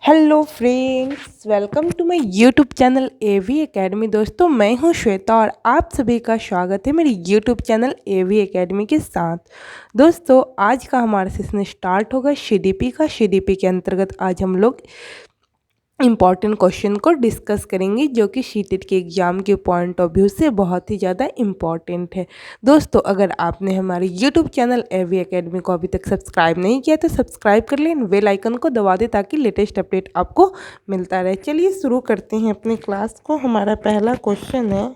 Hello friends, welcome to my YouTube channel AV academy. दोस्तों, मैं हूं श्वेता और आप सभी का स्वागत है मेरे यूट्यूब चैनल एवी एकेडमी के साथ। दोस्तों, आज का हमारा सेशन स्टार्ट होगा सीडीपी का। सीडीपी के अंतर्गत आज हम लोग इम्पॉर्टेंट क्वेश्चन को डिस्कस करेंगे जो कि सीटेट के एग्ज़ाम के पॉइंट ऑफ व्यू से बहुत ही ज़्यादा इम्पॉर्टेंट है। दोस्तों, अगर आपने हमारे यूट्यूब चैनल एवी एकेडमी को अभी तक सब्सक्राइब नहीं किया तो सब्सक्राइब कर लें, बेल आइकन को दबा दें ताकि लेटेस्ट अपडेट आपको मिलता रहे। चलिए शुरू करते हैं अपनी क्लास को। हमारा पहला क्वेश्चन है,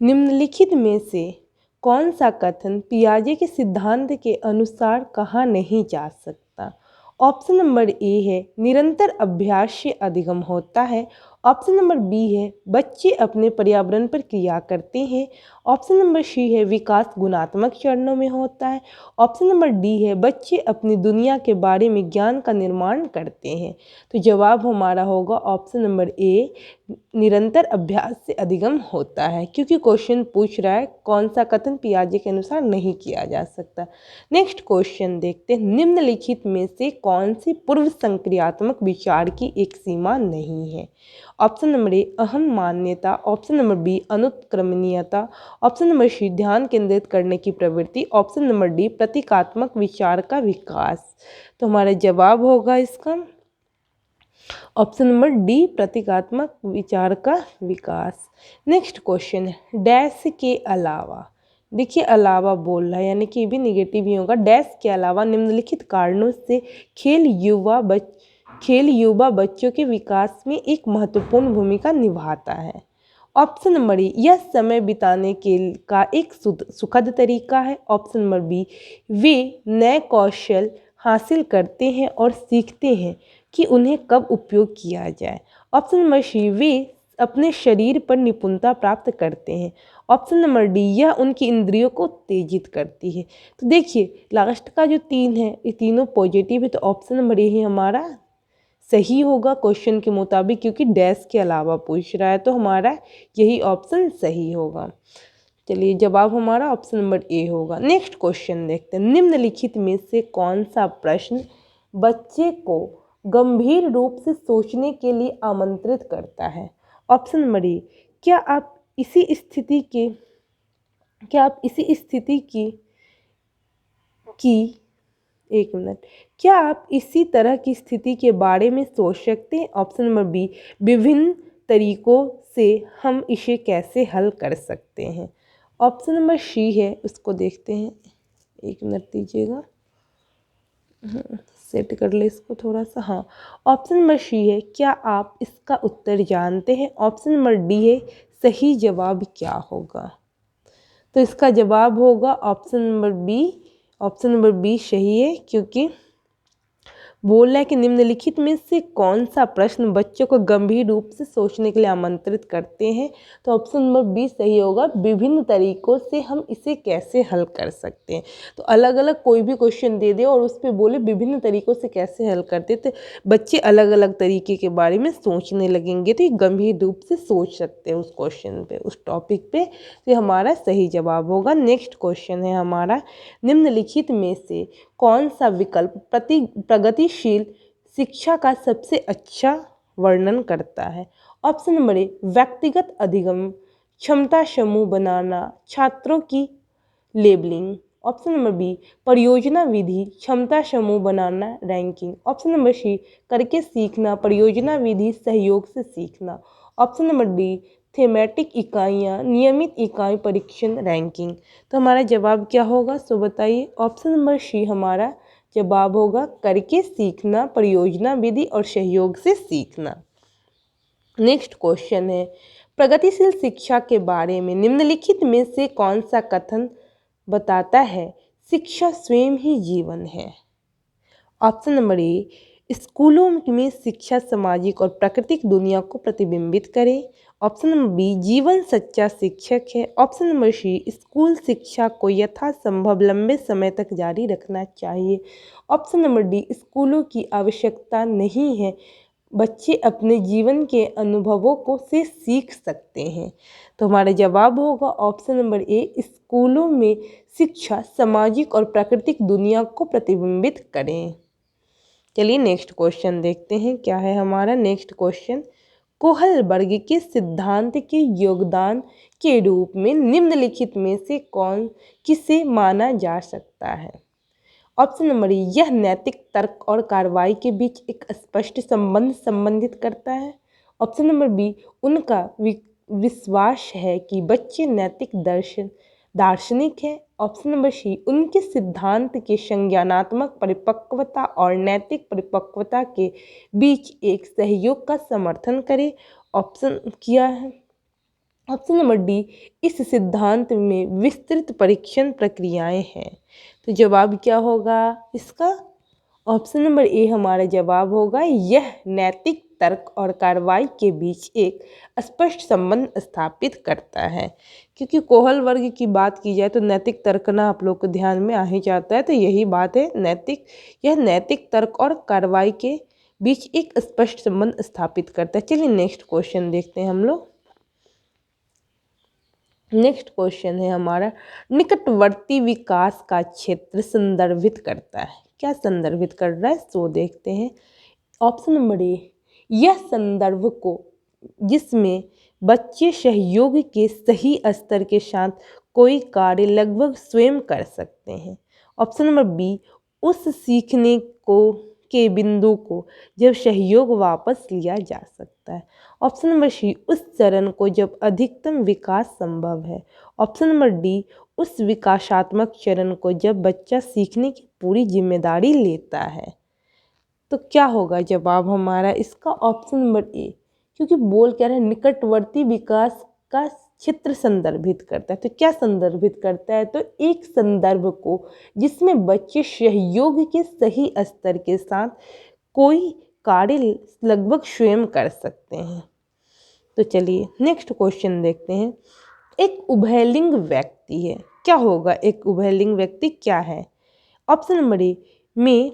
निम्नलिखित में से कौन सा कथन पियाजे के सिद्धांत के अनुसार कहा नहीं जा सकता। ऑप्शन नंबर ए है निरंतर अभ्यास से अधिगम होता है। ऑप्शन नंबर बी है बच्चे अपने पर्यावरण पर क्रिया करते हैं। ऑप्शन नंबर सी है विकास गुणात्मक चरणों में होता है। ऑप्शन नंबर डी है बच्चे अपनी दुनिया के बारे में ज्ञान का निर्माण करते हैं। तो जवाब हमारा होगा ऑप्शन नंबर ए, निरंतर अभ्यास से अधिगम होता है, क्योंकि क्वेश्चन पूछ रहा है कौन सा कथन पियाजे के अनुसार नहीं किया जा सकता। नेक्स्ट क्वेश्चन देखते हैं, निम्नलिखित में से कौन सी पूर्व संक्रियात्मक विचार की एक सीमा नहीं है। ऑप्शन नंबर ए अहम मान्यता। ऑप्शन नंबर बी अनुत्क्रमणीयता। ऑप्शन नंबर सी ध्यान केंद्रित करने की प्रवृत्ति। ऑप्शन नंबर डी प्रतीकात्मक विचार का विकास। तो हमारा जवाब होगा इसका ऑप्शन नंबर डी प्रतीकात्मक विचार का विकास। नेक्स्ट क्वेश्चन है, डैश के अलावा। देखिए, अलावा बोल रहा है यानी कि भी निगेटिव ही होगा। डैश के अलावा निम्नलिखित कारणों से खेल युवा बच्चों के विकास में एक महत्वपूर्ण भूमिका निभाता है। ऑप्शन नंबर ए यह समय बिताने का एक सुखद तरीका है। ऑप्शन नंबर बी वे नए कौशल हासिल करते हैं और सीखते हैं कि उन्हें कब उपयोग किया जाए। ऑप्शन नंबर सी वे अपने शरीर पर निपुणता प्राप्त करते हैं। ऑप्शन नंबर डी यह उनकी इंद्रियों को उत्तेजित करती है। तो देखिए, लास्ट का जो तीन है ये तीनों पॉजिटिव है, तो ऑप्शन नंबर ए ही हमारा सही होगा क्वेश्चन के मुताबिक, क्योंकि डैश के अलावा पूछ रहा है तो हमारा यही ऑप्शन सही होगा। चलिए, जवाब हमारा ऑप्शन नंबर ए होगा। नेक्स्ट क्वेश्चन देखते हैं, निम्नलिखित में से कौन सा प्रश्न बच्चे को गंभीर रूप से सोचने के लिए आमंत्रित करता है। ऑप्शन नंबर ए क्या आप इसी स्थिति की एक मिनट क्या आप इसी तरह की स्थिति के बारे में सोच सकते हैं। ऑप्शन नंबर बी विभिन्न तरीकों से हम इसे कैसे हल कर सकते हैं। ऑप्शन नंबर सी है, उसको देखते हैं, एक मिनट दीजिएगा, सेट कर ले इसको थोड़ा सा। हाँ, ऑप्शन नंबर सी है क्या आप इसका उत्तर जानते हैं। ऑप्शन नंबर डी है सही जवाब क्या होगा। तो इसका जवाब होगा option number B. Option number B सही है, क्योंकि बोल रहा है कि निम्नलिखित में से कौन सा प्रश्न बच्चों को गंभीर रूप से सोचने के लिए आमंत्रित करते हैं। तो ऑप्शन नंबर बी सही होगा, विभिन्न तरीकों से हम इसे कैसे हल कर सकते हैं। तो अलग अलग कोई भी क्वेश्चन दे दे और उस पर बोले विभिन्न तरीकों से कैसे हल करते, तो बच्चे अलग अलग तरीके के बारे में सोचने लगेंगे, तो ये गंभीर रूप से सोच सकते हैं उस क्वेश्चन पे, उस टॉपिक पे। तो ये हमारा सही जवाब होगा। नेक्स्ट क्वेश्चन है हमारा, निम्नलिखित में से कौन सा विकल्प प्रगतिशील शिक्षा का सबसे अच्छा वर्णन करता है। ऑप्शन नंबर ए व्यक्तिगत अधिगम, क्षमता समूह बनाना, छात्रों की लेबलिंग। ऑप्शन नंबर बी परियोजना विधि, क्षमता समूह बनाना, रैंकिंग। ऑप्शन नंबर सी करके सीखना, परियोजना विधि, सहयोग से सीखना। ऑप्शन नंबर डी थेमेटिक इकाइयाँ, नियमित इकाई परीक्षण, रैंकिंग। तो हमारा जवाब क्या होगा, सो बताइए। ऑप्शन नंबर सी हमारा जवाब होगा करके सीखना, परियोजना विधि और सहयोग से सीखना। नेक्स्ट क्वेश्चन है, प्रगतिशील शिक्षा के बारे में निम्नलिखित में से कौन सा कथन बताता है शिक्षा स्वयं ही जीवन है। ऑप्शन नंबर ए स्कूलों में शिक्षा सामाजिक और प्राकृतिक दुनिया को प्रतिबिंबित करे। ऑप्शन नंबर बी जीवन सच्चा शिक्षक है। ऑप्शन नंबर सी स्कूल शिक्षा को यथासंभव लंबे समय तक जारी रखना चाहिए। ऑप्शन नंबर डी स्कूलों की आवश्यकता नहीं है, बच्चे अपने जीवन के अनुभवों को से सीख सकते हैं। तो हमारा जवाब होगा ऑप्शन नंबर ए स्कूलों में शिक्षा सामाजिक और प्राकृतिक दुनिया को प्रतिबिंबित करें। चलिए नेक्स्ट क्वेश्चन देखते हैं क्या है हमारा नेक्स्ट क्वेश्चन। कोहलबर्ग के सिद्धांत के योगदान के रूप में निम्नलिखित में से कौन किसे माना जा सकता है। ऑप्शन नंबर ए, यह नैतिक तर्क और कार्रवाई के बीच एक स्पष्ट संबंध संबंधित करता है। ऑप्शन नंबर बी, उनका विश्वास है कि बच्चे नैतिक दार्शनिक है। ऑप्शन नंबर सी, उनके सिद्धांत के संज्ञानात्मक परिपक्वता और नैतिक परिपक्वता के बीच एक सहयोग का समर्थन करे। ऑप्शन किया है ऑप्शन नंबर डी, इस सिद्धांत में विस्तृत परीक्षण प्रक्रियाएं हैं। तो जवाब क्या होगा इसका। ऑप्शन नंबर ए हमारा जवाब होगा, यह नैतिक तर्क और कार्रवाई के बीच एक स्पष्ट संबंध स्थापित करता है। क्योंकि कोहल वर्ग की बात की जाए तो नैतिक तर्क ना आप लोग को ध्यान में आ ही जाता है, तो यही बात है यह नैतिक तर्क और कार्रवाई के बीच एक स्पष्ट संबंध स्थापित करता है। चलिए नेक्स्ट क्वेश्चन देखते हैं हम लोग। नेक्स्ट क्वेश्चन है हमारा, निकटवर्ती विकास का क्षेत्र संदर्भित करता है। क्या संदर्भित कर रहा है सो देखते हैं। ऑप्शन नंबर ए, यह संदर्भ को जिसमें बच्चे सहयोग के सही स्तर के साथ कोई कार्य लगभग स्वयं कर सकते हैं। ऑप्शन नंबर बी, उस सीखने के बिंदु को जब सहयोग वापस लिया जा सकता है। ऑप्शन नंबर सी, उस चरण को जब अधिकतम विकास संभव है। ऑप्शन नंबर डी, उस विकासात्मक चरण को जब बच्चा सीखने की पूरी जिम्मेदारी लेता है। तो क्या होगा जवाब हमारा इसका। ऑप्शन नंबर ए, क्योंकि बोल क्या रहे निकटवर्ती विकास का क्षेत्र संदर्भित करता है। तो क्या संदर्भित करता है, तो एक संदर्भ को जिसमें बच्चे सहयोग के सही स्तर के साथ कोई कार्य लगभग स्वयं कर सकते हैं। तो चलिए नेक्स्ट क्वेश्चन देखते हैं। एक उभयलिंग व्यक्ति है, क्या होगा एक उभयलिंग व्यक्ति क्या है। ऑप्शन नंबर ए, में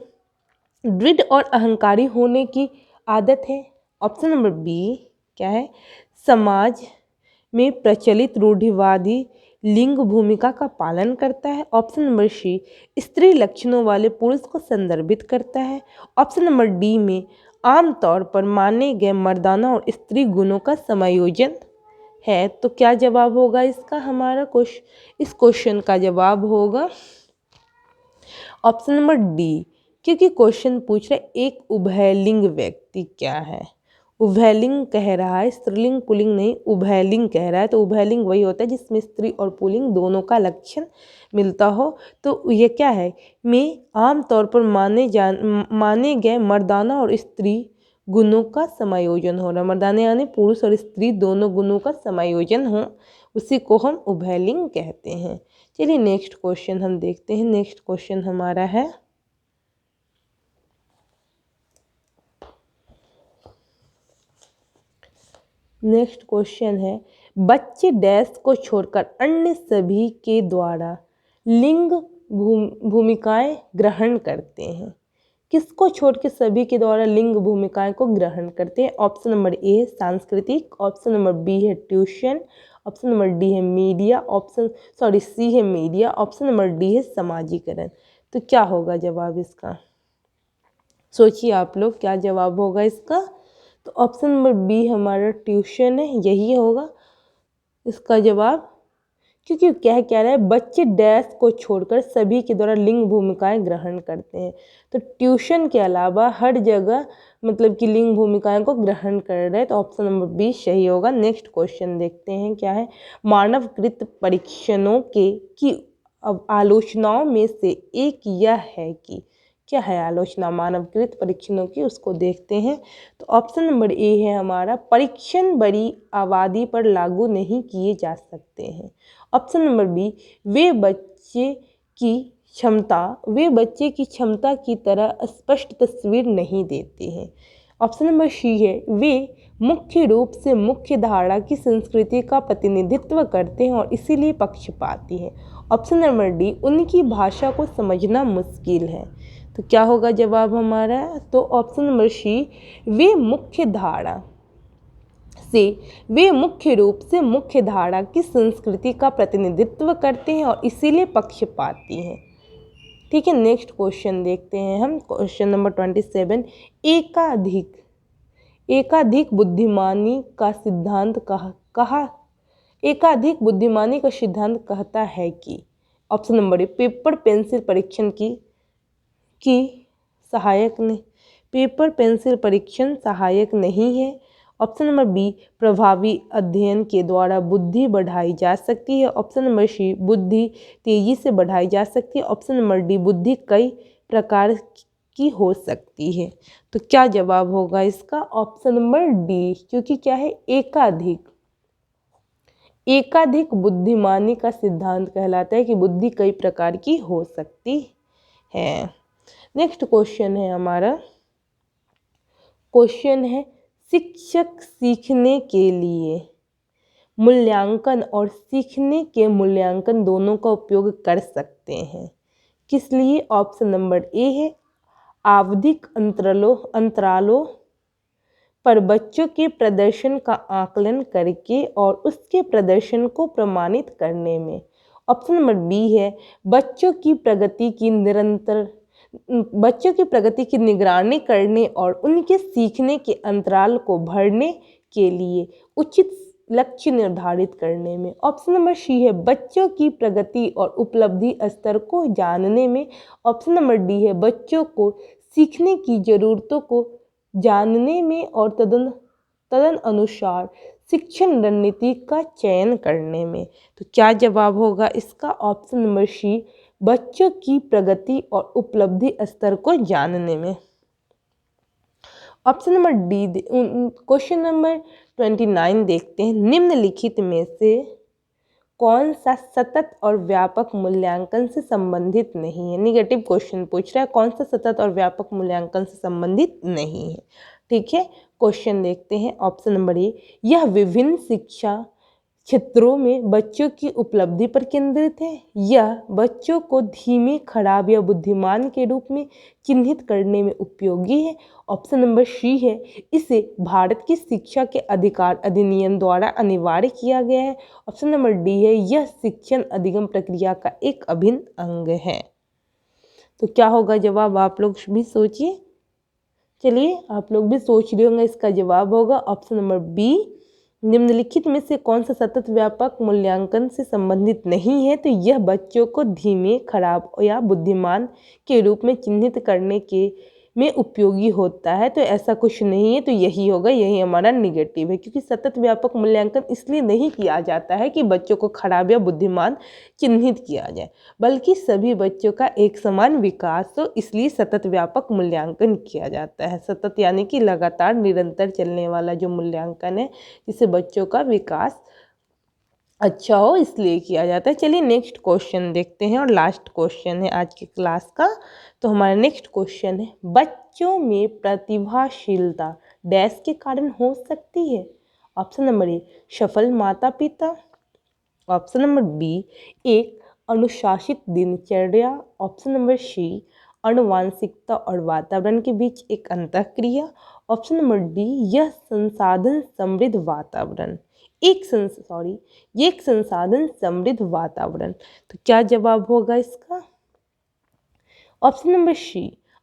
दृढ़ और अहंकारी होने की आदत है। ऑप्शन नंबर बी क्या है, समाज में प्रचलित रूढ़िवादी लिंग भूमिका का पालन करता है। ऑप्शन नंबर सी, स्त्री लक्षणों वाले पुरुष को संदर्भित करता है। ऑप्शन नंबर डी में आमतौर पर माने गए मर्दाना और स्त्री गुणों का समायोजन है। तो क्या जवाब होगा इसका हमारा इस क्वेश्चन का जवाब होगा ऑप्शन नंबर डी, क्योंकि क्वेश्चन पूछ रहे एक उभयलिंग व्यक्ति क्या है। उभयलिंग कह रहा है, स्त्रीलिंग पुल्लिंग नहीं, उभयलिंग कह रहा है। तो उभयलिंग वही होता है जिसमें स्त्री और पुल्लिंग दोनों का लक्षण मिलता हो। तो ये क्या है, में आमतौर पर माने गए मर्दाना और स्त्री गुणों का समायोजन हो रहा है। मर्दाना यानी पुरुष और स्त्री दोनों गुणों का समायोजन हो, उसी को हम उभयलिंग कहते हैं। चलिए नेक्स्ट क्वेश्चन हम देखते हैं। नेक्स्ट क्वेश्चन हमारा है, नेक्स्ट क्वेश्चन है, बच्चे डैश को छोड़कर अन्य सभी के द्वारा लिंग भूमिकाएं ग्रहण करते हैं। किसको छोड़ के सभी के द्वारा लिंग भूमिकाएं को ग्रहण करते हैं। ऑप्शन नंबर ए सांस्कृतिक, ऑप्शन नंबर बी है ट्यूशन, ऑप्शन नंबर डी है मीडिया, सी है मीडिया, ऑप्शन नंबर डी है समाजीकरण। तो क्या होगा जवाब इसका, सोचिए आप लोग क्या जवाब होगा इसका। तो ऑप्शन नंबर बी हमारा ट्यूशन है, यही होगा इसका जवाब। क्योंकि क्या रहा है, बच्चे डैश को छोड़कर सभी के द्वारा लिंग भूमिकाएं ग्रहण करते हैं। तो ट्यूशन के अलावा हर जगह मतलब कि लिंग भूमिकाएं को ग्रहण कर रहे हैं। तो ऑप्शन नंबर बी सही होगा। नेक्स्ट क्वेश्चन देखते हैं क्या है, मानवकृत परीक्षणों की आलोचनाओं में से एक यह है कि क्या है आलोचना मानवकृत परीक्षणों की, उसको देखते हैं। तो ऑप्शन नंबर ए है हमारा, परीक्षण बड़ी आबादी पर लागू नहीं किए जा सकते हैं। ऑप्शन नंबर बी, वे बच्चे की क्षमता की तरह स्पष्ट तस्वीर नहीं देते हैं। ऑप्शन नंबर सी है, वे मुख्य रूप से मुख्य धारा की संस्कृति का प्रतिनिधित्व करते हैं और इसीलिए पक्षपाती है। ऑप्शन नंबर डी, उनकी भाषा को समझना मुश्किल है। तो क्या होगा जवाब हमारा, तो ऑप्शन नंबर सी, वे मुख्य रूप से मुख्य धारा की संस्कृति का प्रतिनिधित्व करते हैं और इसीलिए पक्षपाती हैं। ठीक है, नेक्स्ट क्वेश्चन देखते हैं हम, क्वेश्चन नंबर 27। एकाधिक बुद्धिमानी का सिद्धांत एकाधिक बुद्धिमानी का सिद्धांत कहता है कि option number A paper pencil परीक्षण की सहायक नहीं, पेपर पेंसिल परीक्षण सहायक नहीं है। ऑप्शन नंबर बी प्रभावी अध्ययन के द्वारा बुद्धि बढ़ाई जा सकती है। ऑप्शन नंबर सी बुद्धि तेजी से बढ़ाई जा सकती है। ऑप्शन नंबर डी बुद्धि कई प्रकार की हो सकती है। तो क्या जवाब होगा इसका? ऑप्शन नंबर डी, क्योंकि क्या है, एकाधिक बुद्धिमानी का सिद्धांत कहलाता है कि बुद्धि कई प्रकार की हो सकती है। नेक्स्ट क्वेश्चन है हमारा, क्वेश्चन है शिक्षक सीखने के लिए मूल्यांकन और सीखने के मूल्यांकन दोनों का उपयोग कर सकते हैं, किस लिए? ऑप्शन नंबर ए है आवधिक अंतरालों पर बच्चों के प्रदर्शन का आकलन करके और उसके प्रदर्शन को प्रमाणित करने में। ऑप्शन नंबर बी है बच्चों की प्रगति की निगरानी करने और उनके सीखने के अंतराल को भरने के लिए उचित लक्ष्य निर्धारित करने में। ऑप्शन नंबर सी है बच्चों की प्रगति और उपलब्धि स्तर को जानने में। ऑप्शन नंबर डी है बच्चों को सीखने की ज़रूरतों को जानने में और तदन अनुसार शिक्षण रणनीति का चयन करने में। तो क्या जवाब होगा इसका? ऑप्शन नंबर सी बच्चों की प्रगति और उपलब्धि स्तर को जानने में। Option number D, question number 29 देखते हैं। निम्नलिखित में से कौन सा सतत और व्यापक मूल्यांकन से संबंधित नहीं है? निगेटिव क्वेश्चन पूछ रहा है, कौन सा सतत और व्यापक मूल्यांकन से संबंधित नहीं है। ठीक है, क्वेश्चन देखते हैं। ऑप्शन नंबर ए यह विभिन्न शिक्षा क्षेत्रों में बच्चों की उपलब्धि पर केंद्रित है। यह बच्चों को धीमे, खराब या बुद्धिमान के रूप में चिन्हित करने में उपयोगी है। ऑप्शन नंबर सी है इसे भारत की शिक्षा के अधिकार अधिनियम द्वारा अनिवार्य किया गया है। ऑप्शन नंबर डी है यह शिक्षण अधिगम प्रक्रिया का एक अभिन्न अंग है। तो क्या होगा जवाब? आप लोग भी सोचिए। चलिए, आप लोग भी सोच रहे होंगे, इसका जवाब होगा ऑप्शन नंबर बी। निम्नलिखित में से कौन सा सतत व्यापक मूल्यांकन से संबंधित नहीं है? तो यह बच्चों को धीमे, खराब या बुद्धिमान के रूप में चिन्हित करने के में उपयोगी होता है। तो ऐसा कुछ नहीं है, तो यही होगा, यही हमारा निगेटिव है, क्योंकि सतत व्यापक मूल्यांकन इसलिए नहीं किया जाता है कि बच्चों को खराब या बुद्धिमान चिन्हित किया जाए, बल्कि सभी बच्चों का एक समान विकास हो, इसलिए सतत व्यापक मूल्यांकन किया जाता है। सतत यानी कि लगातार निरंतर चलने वाला जो मूल्यांकन है, जिससे बच्चों का विकास अच्छा हो, इसलिए किया जाता है। चलिए नेक्स्ट क्वेश्चन देखते हैं और लास्ट क्वेश्चन है आज की क्लास का। तो हमारा नेक्स्ट क्वेश्चन है बच्चों में प्रतिभाशीलता डैश के कारण हो सकती है। ऑप्शन नंबर ए सफल माता पिता। ऑप्शन नंबर बी एक अनुशासित दिनचर्या। ऑप्शन नंबर सी आनुवंशिकता और वातावरण के बीच एक अंतःक्रिया। ऑप्शन नंबर डी यह संसाधन समृद्ध वातावरण एक संसाधन समृद्ध वातावरण। तो क्या जवाब होगा इसका? ऑप्शन नंबर सी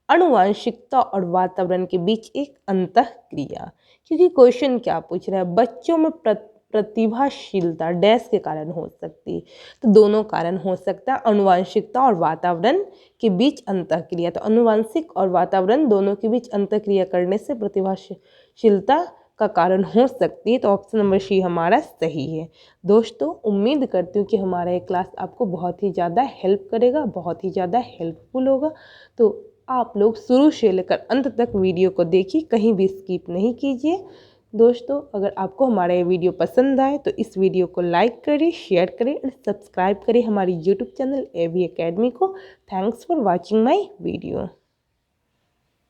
आनुवंशिकता और वातावरण के बीच एक अंतःक्रिया। क्योंकि क्वेश्चन क्या पूछ रहा है, बच्चों में प्रतिभाशीलता डैश के कारण हो सकती है। तो दोनों कारण हो सकता है, आनुवंशिकता और वातावरण के बीच अंतःक्रिया। तो आनुवंशिक और वातावरण दोनों के बीच अंतःक्रिया करने से प्रतिभाशीलता का कारण हो सकती है। तो ऑप्शन नंबर सी हमारा सही है। दोस्तों, उम्मीद करती हूँ कि हमारा ये क्लास आपको बहुत ही ज़्यादा हेल्प करेगा, बहुत ही ज़्यादा हेल्पफुल होगा। तो आप लोग शुरू से लेकर अंत तक वीडियो को देखिए, कहीं भी स्किप नहीं कीजिए। दोस्तों, अगर आपको हमारा ये वीडियो पसंद आए तो इस वीडियो को लाइक करें, शेयर करें और सब्सक्राइब करें हमारी यूट्यूब चैनल AV Academy को। Thanks for watching my video.